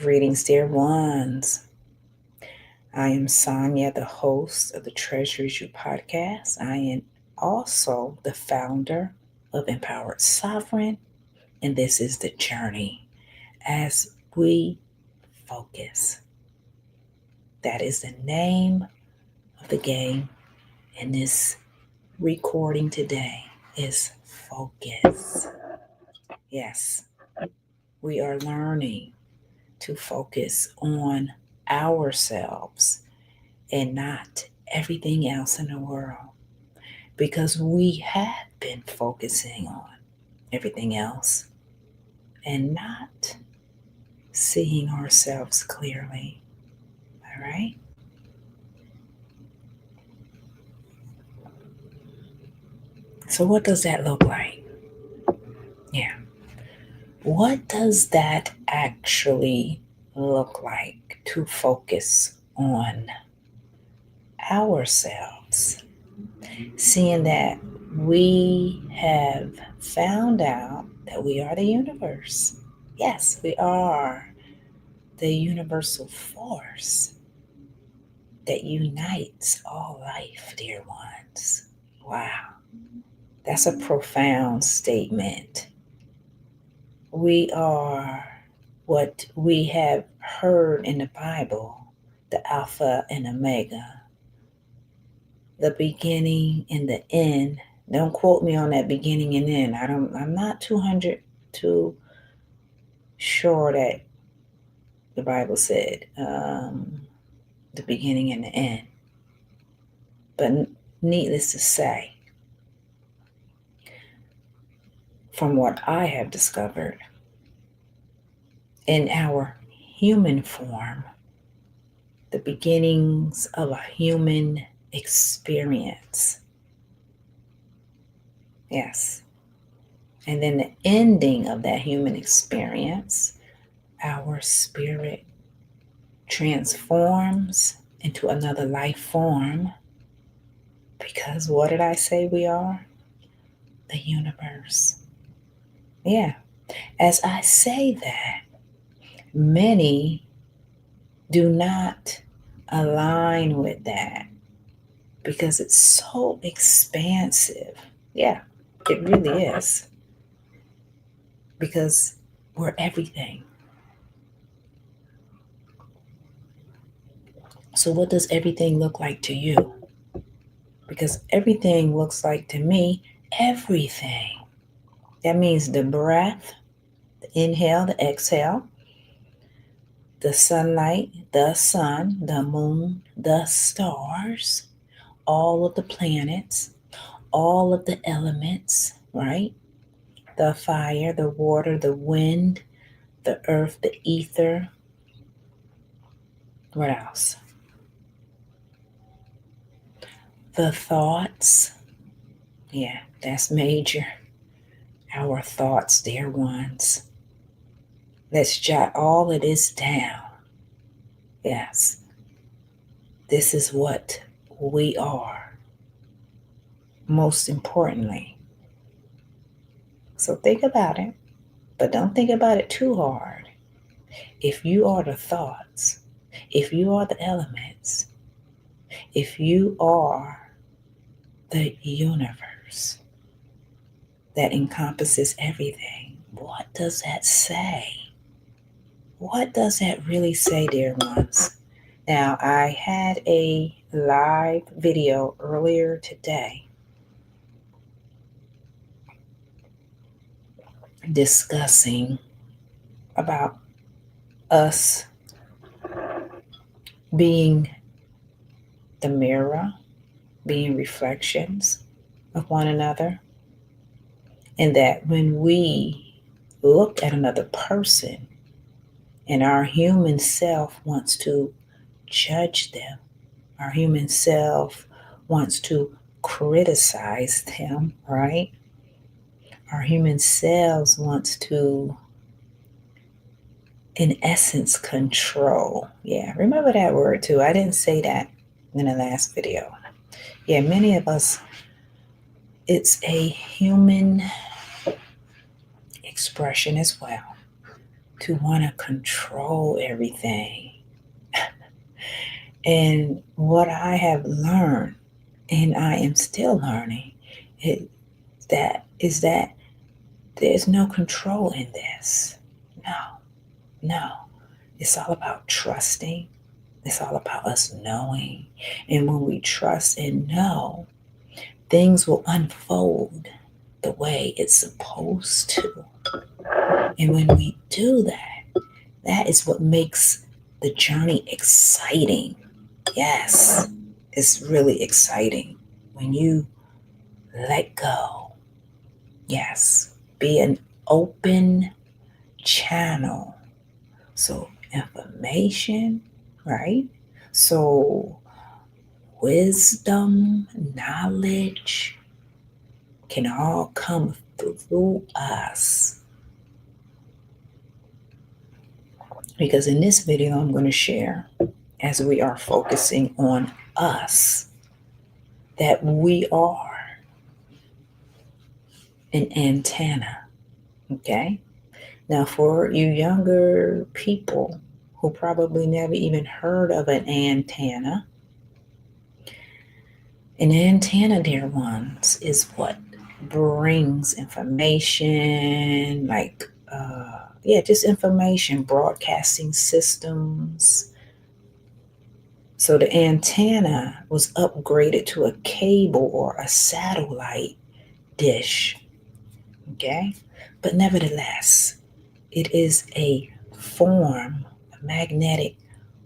Greetings, dear ones. I am Sonia, the host of the Treasures You podcast. I am also the founder of Empowered Sovereign, and this is the journey as we focus. That is the name of the game in this recording today is focus. Yes, we are learning to focus on ourselves and not everything else in the world, because we have been focusing on everything else and not seeing ourselves clearly. All right? So, what does that look like? Yeah. What does that actually look like to focus on ourselves? Seeing that we have found out that we are the universe. Yes, we are the universal force that unites all life, dear ones. Wow, that's a profound statement. We are what we have heard in the Bible, the Alpha and Omega, the beginning and the end. Don't quote me on that beginning and end. I'm not 200 too sure that the Bible said the beginning and the end. But needless to say, from what I have discovered, in our human form, the beginnings of a human experience. Yes. And then the ending of that human experience, our spirit transforms into another life form. Because what did I say we are? The universe. Yeah. As I say that, many do not align with that because it's so expansive. Yeah, it really is. Because we're everything. So, what does everything look like to you? Because everything looks like to me everything. That means the breath, the inhale, the exhale, the sunlight, the sun, the moon, the stars, all of the planets, all of the elements, right? The fire, the water, the wind, the earth, the ether. What else? The thoughts. Yeah, that's major. Our thoughts, dear ones. Let's jot all of this down. Yes, this is what we are, most importantly. So think about it, but don't think about it too hard. If you are the thoughts, if you are the elements, if you are the universe that encompasses everything, what does that say? What does that really say, dear ones? Now, I had a live video earlier today discussing about us being the mirror, being reflections of one another, and that when we look at another person and our human self wants to judge them, our human self wants to criticize them, right? Our human selves wants to, in essence, control. Yeah, remember that word too. I didn't say that in the last video. Yeah, many of us, it's a human expression as well. to want to control everything. And what I have learned, and I am still learning, is that there's no control in this. No. It's all about trusting. It's all about us knowing. And when we trust and know, things will unfold the way it's supposed to. And when we do that, that is what makes the journey exciting. Yes, it's really exciting when you let go. Yes, be an open channel. So, information, right? So, wisdom, knowledge can all come through us. Because in this video, I'm going to share, as we are focusing on us, that we are an antenna. Okay? Now, for you younger people who probably never even heard of an antenna, dear ones, is what brings information, like, just information, broadcasting systems. So the antenna was upgraded to a cable or a satellite dish, okay? But nevertheless, it is a form, a magnetic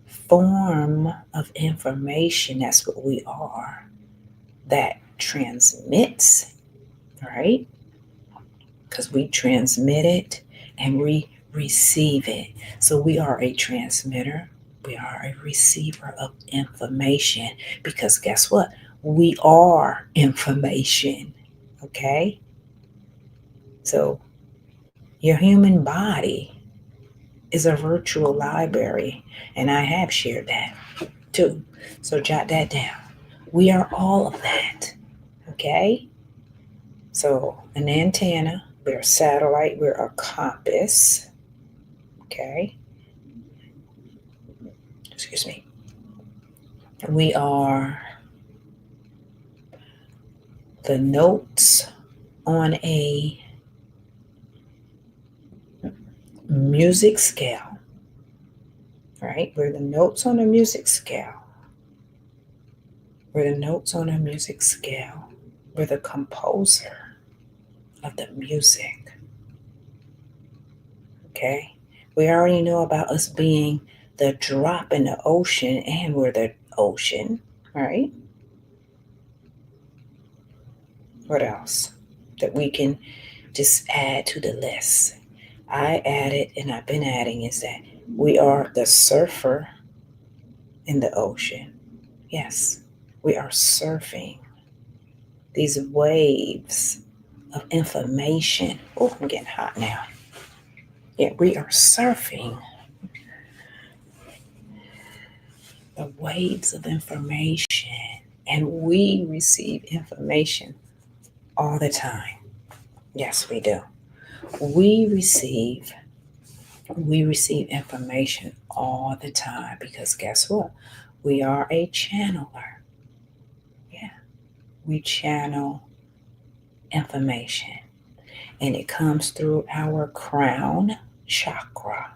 form of information. That's what we are. That transmits, right? Because we transmit it and we receive it. So we are a transmitter. We are a receiver of information because guess what? We are information. Okay? So your human body is a virtual library, and I have shared that too. So jot that down. We are all of that. Okay? So an antenna, we're a satellite, we're a compass. Okay? Excuse me. We are the notes on a music scale, right? We're the notes on a music scale. We're the notes on a music scale. We're the composer of the music, okay? We already know about us being the drop in the ocean, and we're the ocean, right? What else that we can just add to the list? I added, and I've been adding, is that we are the surfer in the ocean. Yes, we are surfing these waves of information. Oh, I'm getting hot now. Yeah, we are surfing the waves of information, and we receive information all the time. Yes, we do. We receive information all the time because guess what? We are a channeler. Yeah, we channel information, and it comes through our crown chakra.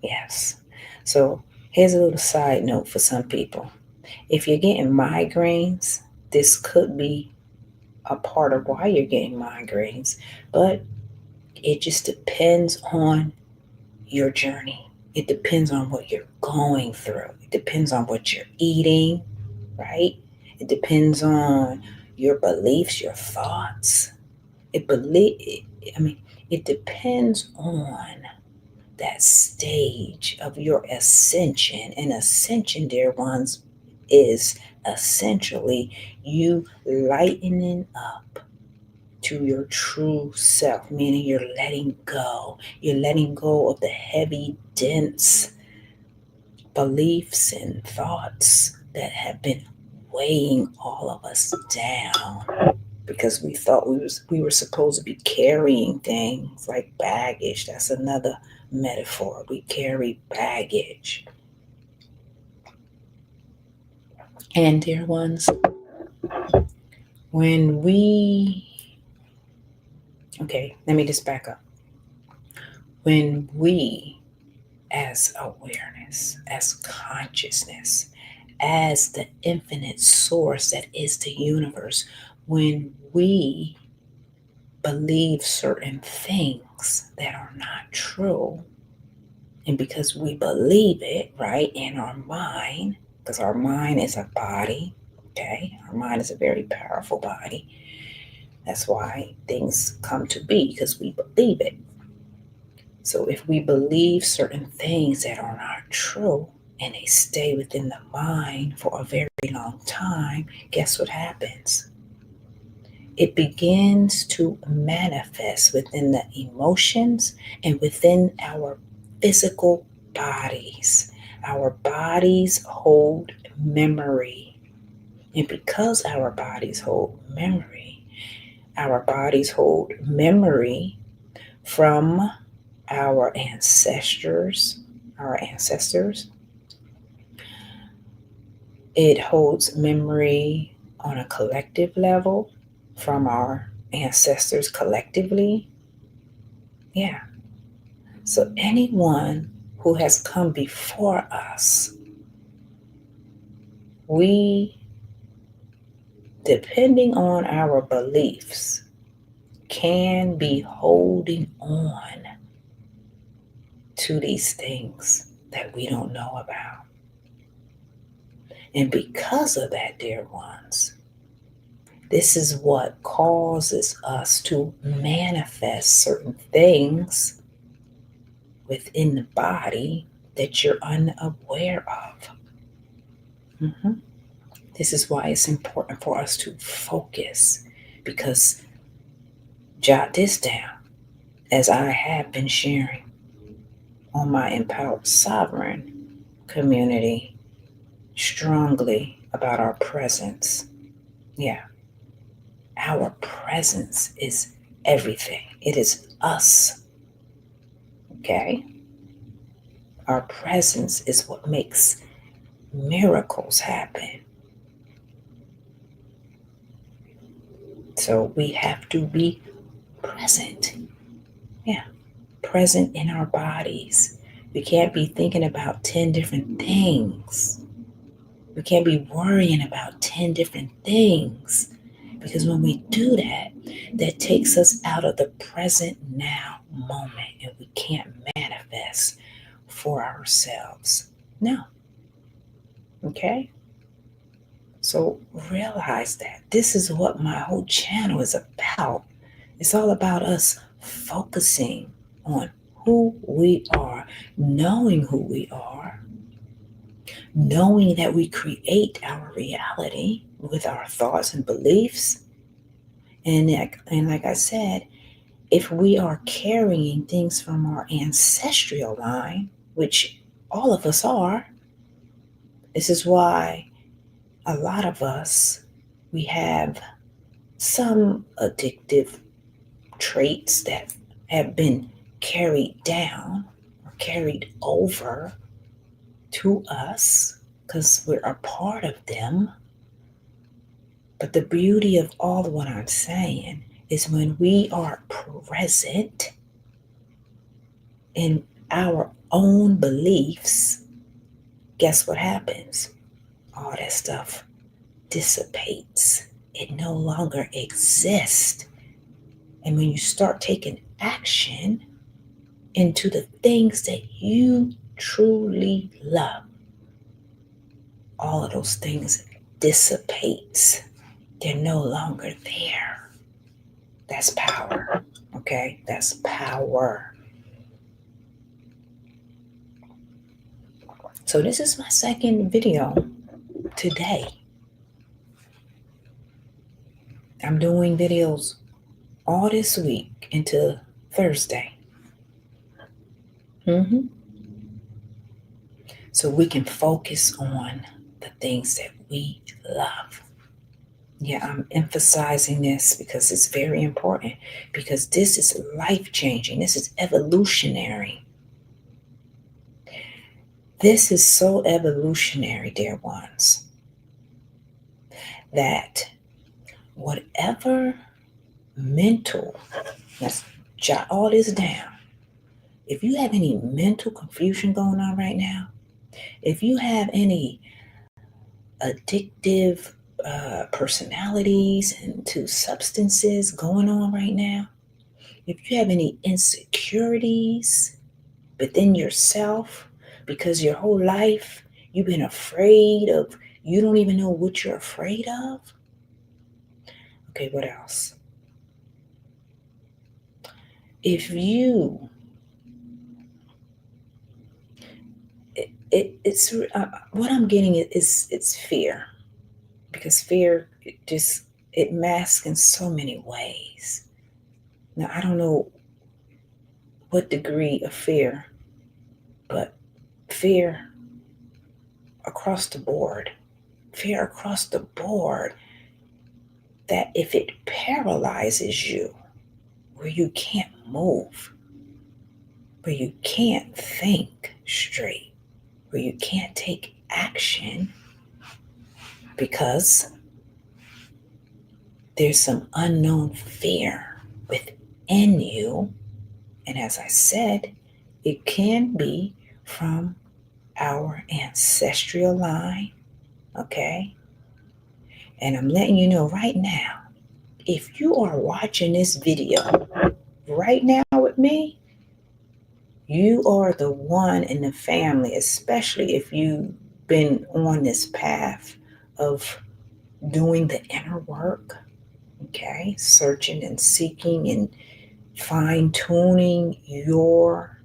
Yes. So here's a little side note for some people. If you're getting migraines, this could be a part of why you're getting migraines, but it just depends on your journey. It depends on what you're going through. It depends on what you're eating, right? It depends on your beliefs, your thoughts. It depends on that stage of your ascension. And ascension, dear ones, is essentially you lightening up to your true self, meaning you're letting go. You're letting go of the heavy, dense beliefs and thoughts that have been weighing all of us down because we thought we were supposed to be carrying things like baggage. That's another metaphor. We carry baggage. And dear ones, when okay, let me just back up. When we, as awareness, as consciousness, as the infinite source that is the universe, when we believe certain things that are not true, and because we believe it, right, in our mind, because our mind is a body, okay? Our mind is a very powerful body. That's why things come to be, because we believe it. So if we believe certain things that are not true and they stay within the mind for a very long time, guess what happens? It begins to manifest within the emotions and within our physical bodies. Our bodies hold memory. And because our bodies hold memory from our ancestors, it holds memory on a collective level from our ancestors collectively. Yeah. So anyone who has come before us, we, depending on our beliefs, can be holding on to these things that we don't know about. And because of that, dear ones, this is what causes us to manifest certain things within the body that you're unaware of. Mm-hmm. This is why it's important for us to focus, because jot this down, as I have been sharing on my Empowered Sovereign community strongly about our presence. Yeah, our presence is everything. It is us, okay? Our presence is what makes miracles happen. So we have to be present. Yeah, present in our bodies. We can't be thinking about 10 different things. We can't be worrying about 10 different things. Because when we do that, that takes us out of the present now moment, and we can't manifest for ourselves. No. Okay? So realize that this is what my whole channel is about. It's all about us focusing on who we are, knowing who we are, knowing that we create our reality with our thoughts and beliefs. And like I said, if we are carrying things from our ancestral line, which all of us are, this is why a lot of us, we have some addictive traits that have been carried down or carried over to us because we're a part of them. But the beauty of all of what I'm saying is when we are present in our own beliefs, guess what happens? All that stuff dissipates. It no longer exists. And when you start taking action into the things that you truly love, all of those things dissipates. They're no longer there. That's power. Okay? That's power. So this is my second video today. I'm doing videos all this week into Thursday. So we can focus on the things that we love. Yeah, I'm emphasizing this because it's very important, because this is life changing. This is evolutionary. This is so evolutionary, dear ones, that whatever mental, let's jot all this down. If you have any mental confusion going on right now, if you have any addictive personalities and to substances going on right now, if you have any insecurities within yourself, because your whole life you've been afraid of, you don't even know what you're afraid of. Okay, what else? If you, it's what I'm getting is it's fear, because fear it masks in so many ways. Now I don't know what degree of fear, but fear across the board, fear across the board, that if it paralyzes you, where you can't move, where you can't think straight, where you can't take action because there's some unknown fear within you. And as I said, it can be from our ancestral line, okay? And I'm letting you know right now, if you are watching this video right now with me, you are the one in the family, especially if you've been on this path of doing the inner work, okay? Searching and seeking and fine tuning your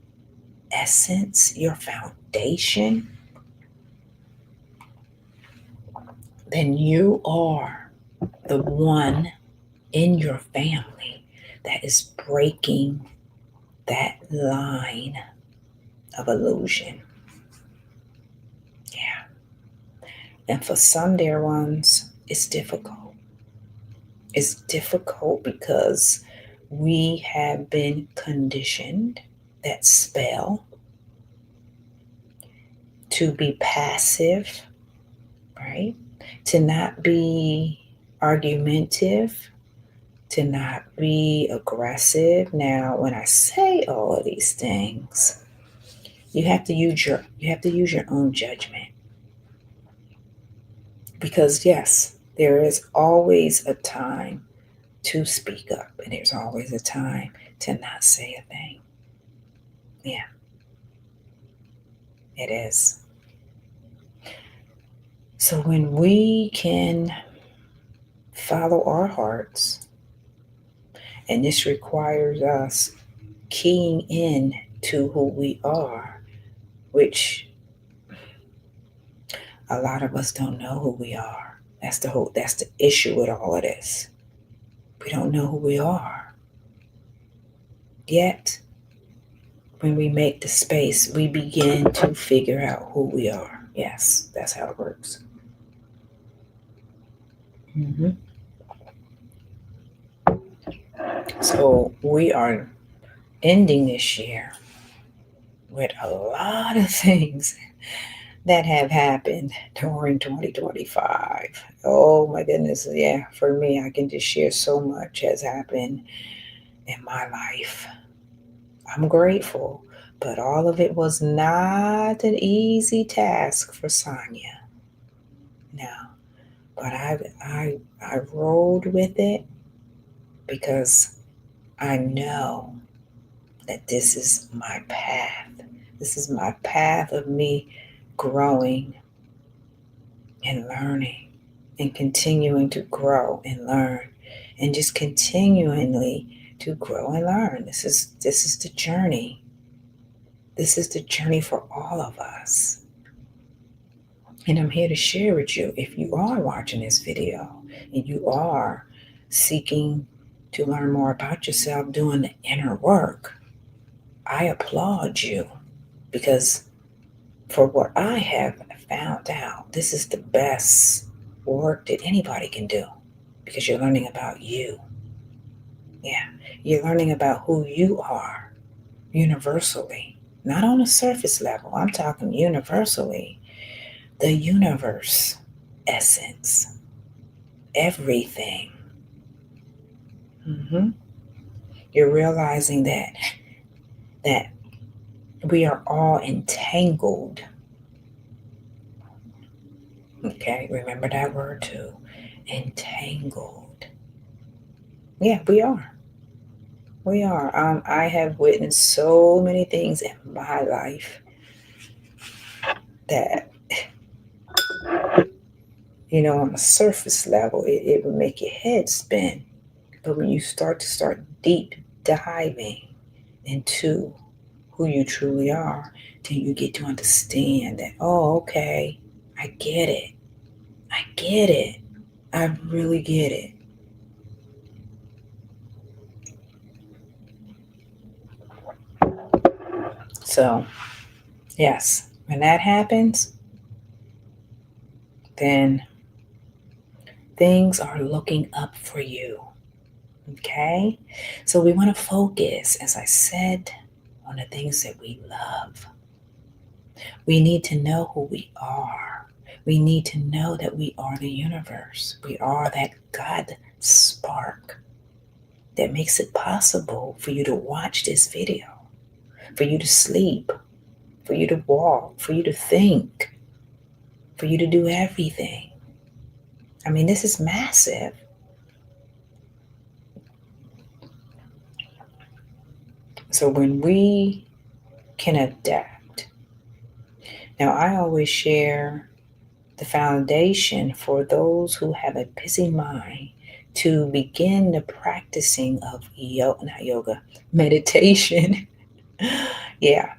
essence, your foundation, then you are the one in your family that is breaking that line of illusion. Yeah. And for some dear ones, it's difficult. It's difficult because we have been conditioned, that spell, to be passive, right? To not be argumentative, to not be aggressive. Now, when I say all of these things, you have to use your own judgment. Because yes, there is always a time to speak up, and there's always a time to not say a thing. Yeah, it is. So when we can follow our hearts, and this requires us keying in to who we are, which a lot of us don't know who we are. That's the issue with all of this. We don't know who we are. Yet, when we make the space, we begin to figure out who we are. Yes, that's how it works. Mm-hmm. So we are ending this year with a lot of things that have happened during 2025. Oh my goodness. Yeah, for me, I can just share so much has happened in my life. I'm grateful, but all of it was not an easy task for Sonia. No, but I rolled with it because I know that this is my path. This is my path of me growing and learning and continuing to grow and learn and just continually to grow and learn. This is the journey. This is the journey for all of us. And I'm here to share with you, if you are watching this video and you are seeking to learn more about yourself, doing the inner work, I applaud you, because for what I have found out, this is the best work that anybody can do, because you're learning about you. Yeah, you're learning about who you are universally, Not on a surface level, I'm talking universally. The universe, essence, everything. hmm You're realizing that we are all entangled. Okay, remember that word too. Entangled. Yeah, we are. We are. I have witnessed so many things in my life that, on a surface level, it would make your head spin. But when you start deep diving into who you truly are, then you get to understand that, oh, okay, I get it. I get it. I really get it. So, yes, when that happens, then things are looking up for you. Okay? So, we want to focus, as I said, on the things that we love. We need to know who we are. We need to know that we are the universe. We are that God spark that makes it possible for you to watch this video, for you to sleep, for you to walk, for you to think, for you to do everything. I mean, this is massive. So when we can adapt, now I always share the foundation for those who have a busy mind to begin the practicing of not yoga, meditation. Yeah,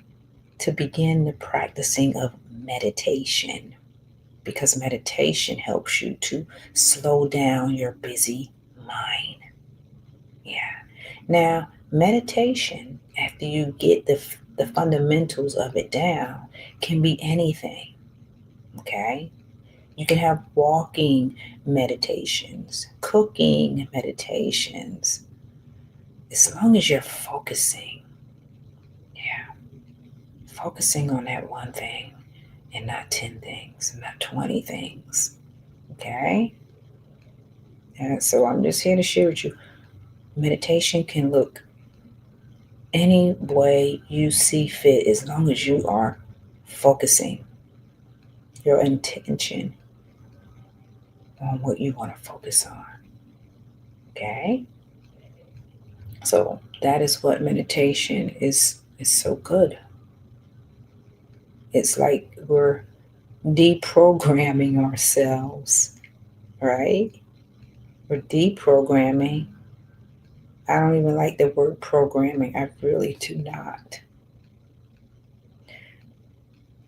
to begin the practicing of meditation, because meditation helps you to slow down your busy mind. Yeah. Now, meditation, after you get the fundamentals of it down, can be anything. Okay. You can have walking meditations, cooking meditations, as long as you're focusing. Yeah. Focusing on that one thing and not 10 things, not 20 things. Okay. And so I'm just here to share with you. Meditation can look any way you see fit as long as you are focusing your intention on what you want to focus on. Okay? So that is what meditation is so good. It's like we're deprogramming ourselves, right? We're deprogramming. I don't even like the word programming. I really do not.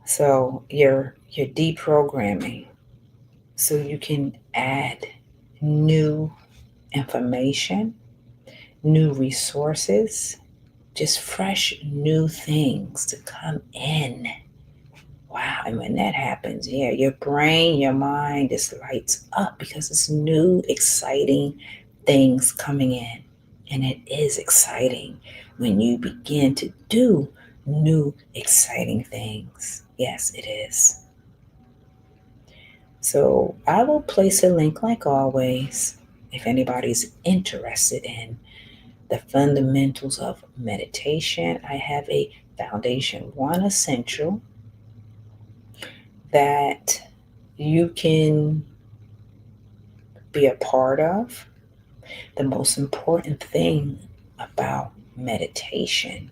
So you're deprogramming so you can add new information, new resources, just fresh new things to come in. Wow. And when that happens, yeah, your brain, your mind just lights up because it's new, exciting things coming in. And it is exciting when you begin to do new, exciting things. Yes, it is. So I will place a link like always if anybody's interested in the fundamentals of meditation. I have a Foundation 1 Essential that you can be a part of. The most important thing about meditation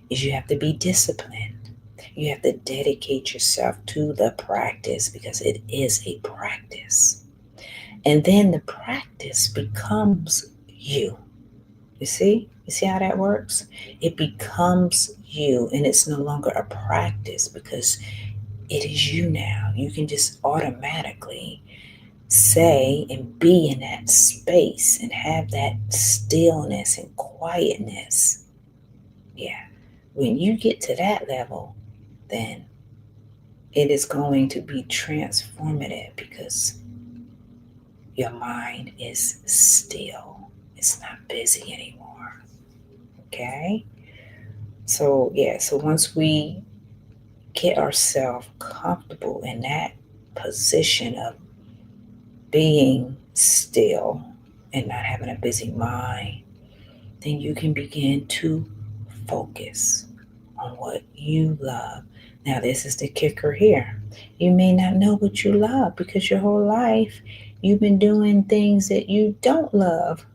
is you have to be disciplined. You have to dedicate yourself to the practice because it is a practice. And then the practice becomes you. You see? You see how that works? It becomes you, and it's no longer a practice because it is you now. You can just automatically say and be in that space and have that stillness and quietness. Yeah. When you get to that level, then it is going to be transformative because your mind is still. It's not busy anymore. Okay? So once we get ourselves comfortable in that position of being still and not having a busy mind, then you can begin to focus on what you love. Now, this is the kicker here. You may not know what you love because your whole life you've been doing things that you don't love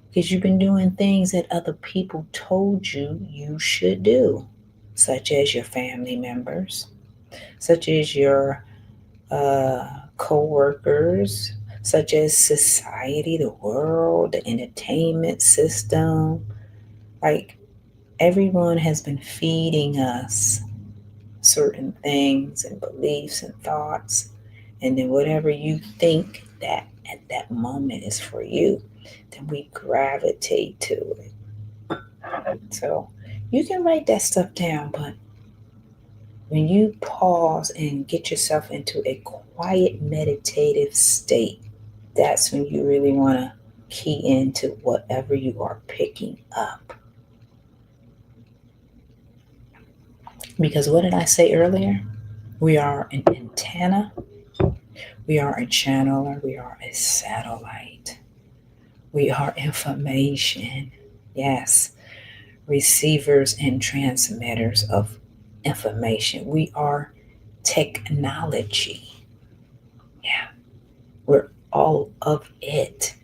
because you've been doing things that other people told you you should do, such as your family members, such as your uh, co workers, such as society, the world, the entertainment system. Like everyone has been feeding us certain things and beliefs and thoughts. And then whatever you think that at that moment is for you, then we gravitate to it. So you can write that stuff down, but when you pause and get yourself into a quiet meditative state, that's when you really want to key into whatever you are picking up. Because what did I say earlier? We are an antenna, we are a channeler, we are a satellite, we are information. Yes, receivers and transmitters of information. We are technology. Yeah, we're all of it.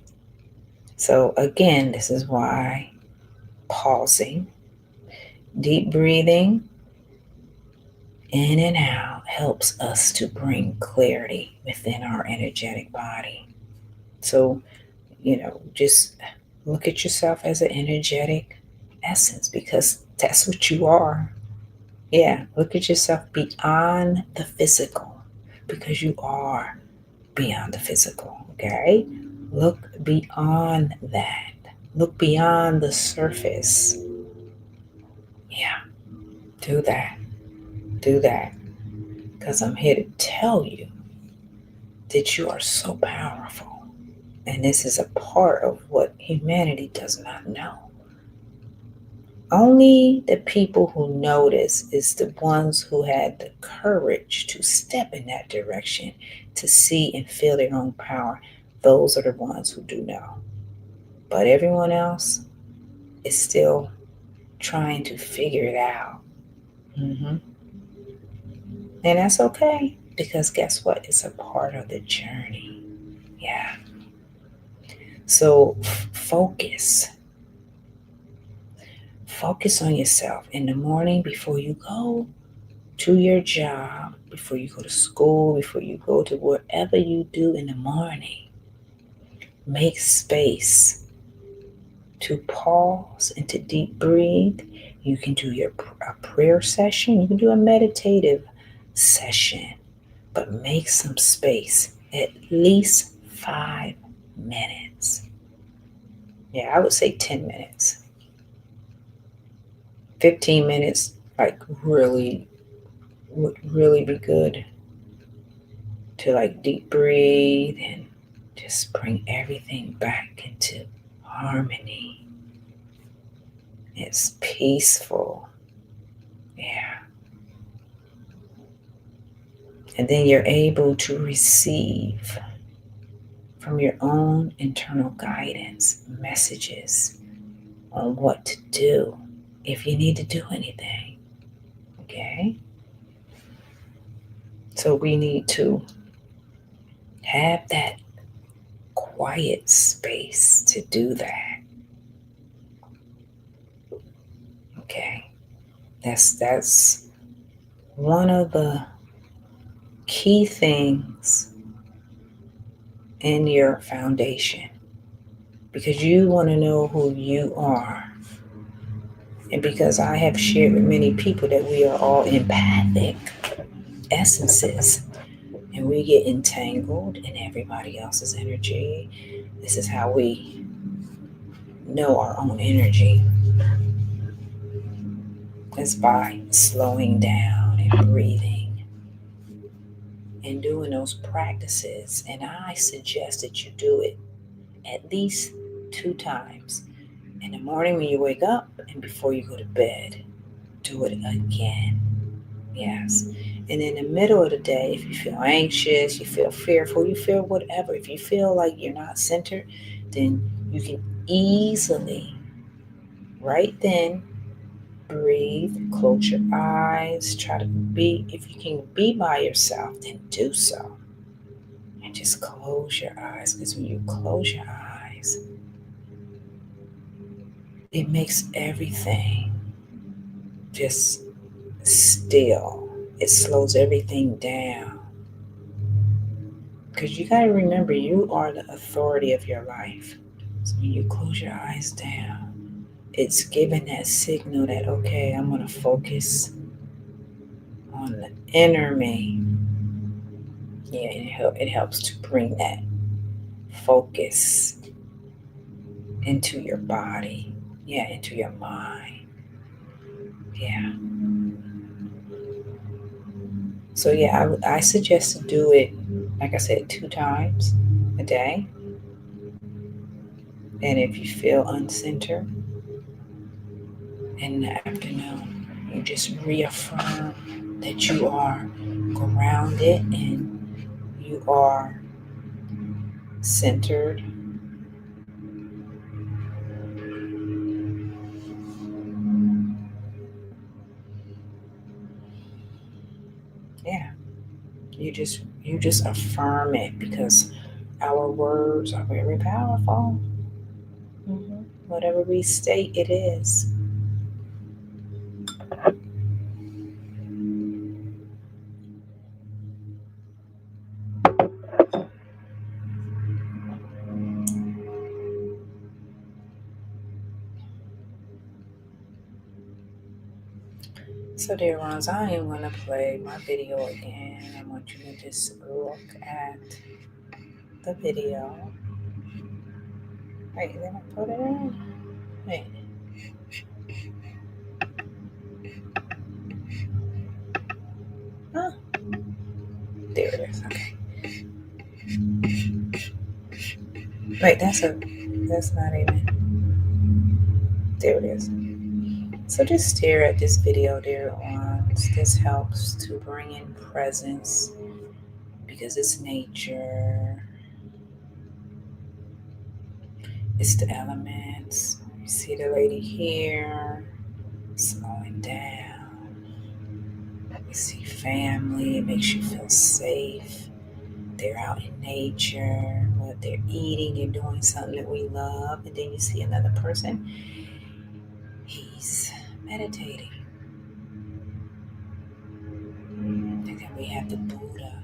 So, again, this is why pausing, deep breathing in and out helps us to bring clarity within our energetic body. So, just look at yourself as an energetic essence because that's what you are. Yeah, look at yourself beyond the physical because you are beyond the physical, okay? Look beyond that. Look beyond the surface. Yeah, do that. Do that. Because I'm here to tell you that you are so powerful. And this is a part of what humanity does not know. Only the people who notice is the ones who had the courage to step in that direction, to see and feel their own power. Those are the ones who do know. But everyone else is still trying to figure it out. Mm-hmm. And that's okay because guess what? It's a part of the journey. Yeah. So focus. Focus on yourself in the morning before you go to your job, before you go to school, before you go to whatever you do in the morning. Make space to pause and to deep breathe. You can do a prayer session, you can do a meditative session, but make some space, at least 5 minutes. Yeah, I would say 10 minutes. 15 minutes, like really, would really be good to like deep breathe and just bring everything back into harmony. It's peaceful. Yeah. And then you're able to receive from your own internal guidance messages on what to do if you need to do anything. Okay? So we need to have that quiet space to do that. Okay? That's one of the key things in your foundation because you want to know who you are. And because I have shared with many people that we are all empathic essences and we get entangled in everybody else's energy. This is how we know our own energy, is by slowing down and breathing and doing those practices. And I suggest that you do it at least 2 times in the morning when you wake up and before you go to bed. do it again. Yes. And in the middle of the day, if you feel anxious, you feel fearful, you feel whatever, if you feel like you're not centered, then you can easily, right then, breathe, close your eyes, try to be, if you can be by yourself, then do so. And just close your eyes, because when you close your eyes, it makes everything just still. It slows everything down. Because you got to remember, you are the authority of your life. So when you close your eyes down, it's giving that signal that, okay, I'm going to focus on the inner me. Yeah, it helps to bring that focus into your body. Yeah, into your mind. Yeah. So, yeah, I suggest to do it, like I said, 2 times a day. And if you feel uncentered in the afternoon, you just reaffirm that you are grounded and you are centered. Yeah, you just affirm it, because our words are very powerful. Whatever we state, it is. So, dear ones, I am going to play my video again. I want you to just look at the video. Wait, then I put it in. Wait. Huh? There it is. Okay. Wait, that's not even. There it is. So just stare at this video, dear ones. This helps to bring in presence, because it's nature, it's the elements. You see the lady here slowing down. You see family, it makes you feel safe. They're out in nature, what they're eating, they're doing something that we love. And then you see another person, he's meditating. And then we have the Buddha.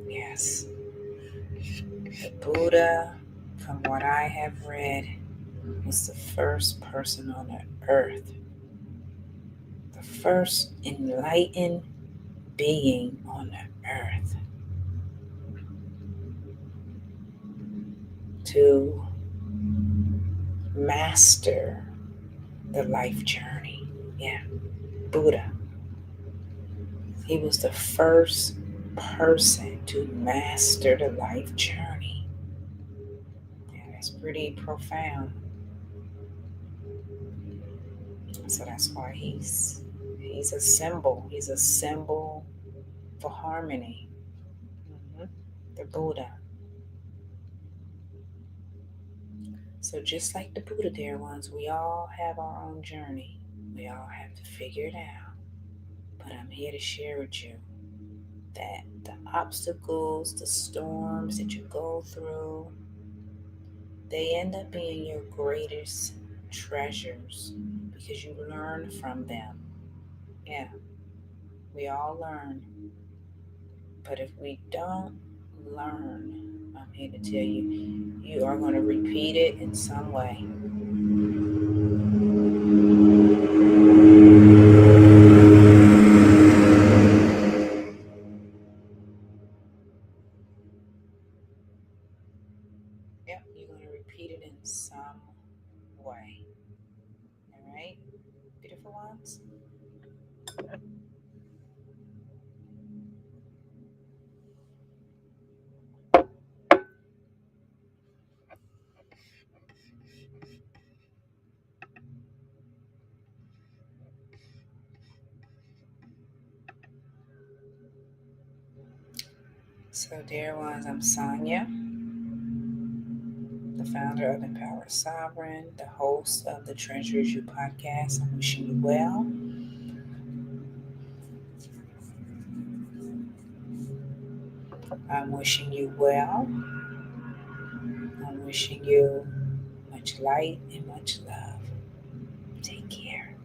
Yes, the Buddha, from what I have read, was the first person on the earth, the first enlightened being on the earth to master the life journey. Yeah, Buddha. He was the first person to master the life journey. Yeah, that's pretty profound. So that's why he's a symbol. He's a symbol for harmony. Mhm. The Buddha. So just like the Buddha, dear ones, we all have our own journey. We all have to figure it out. But I'm here to share with you that the obstacles, the storms that you go through, they end up being your greatest treasures, because you learn from them. Yeah, we all learn. But if we don't learn, I'm here to tell you, you are going to repeat it in some way. Yep, you're going to repeat it in some way. All right, beautiful ones? So, dear ones, I'm Sonia, the founder of Empowered Sovereign, the host of the Treasures You podcast. I'm wishing you well. I'm wishing you well. I'm wishing you much light and much love. Take care.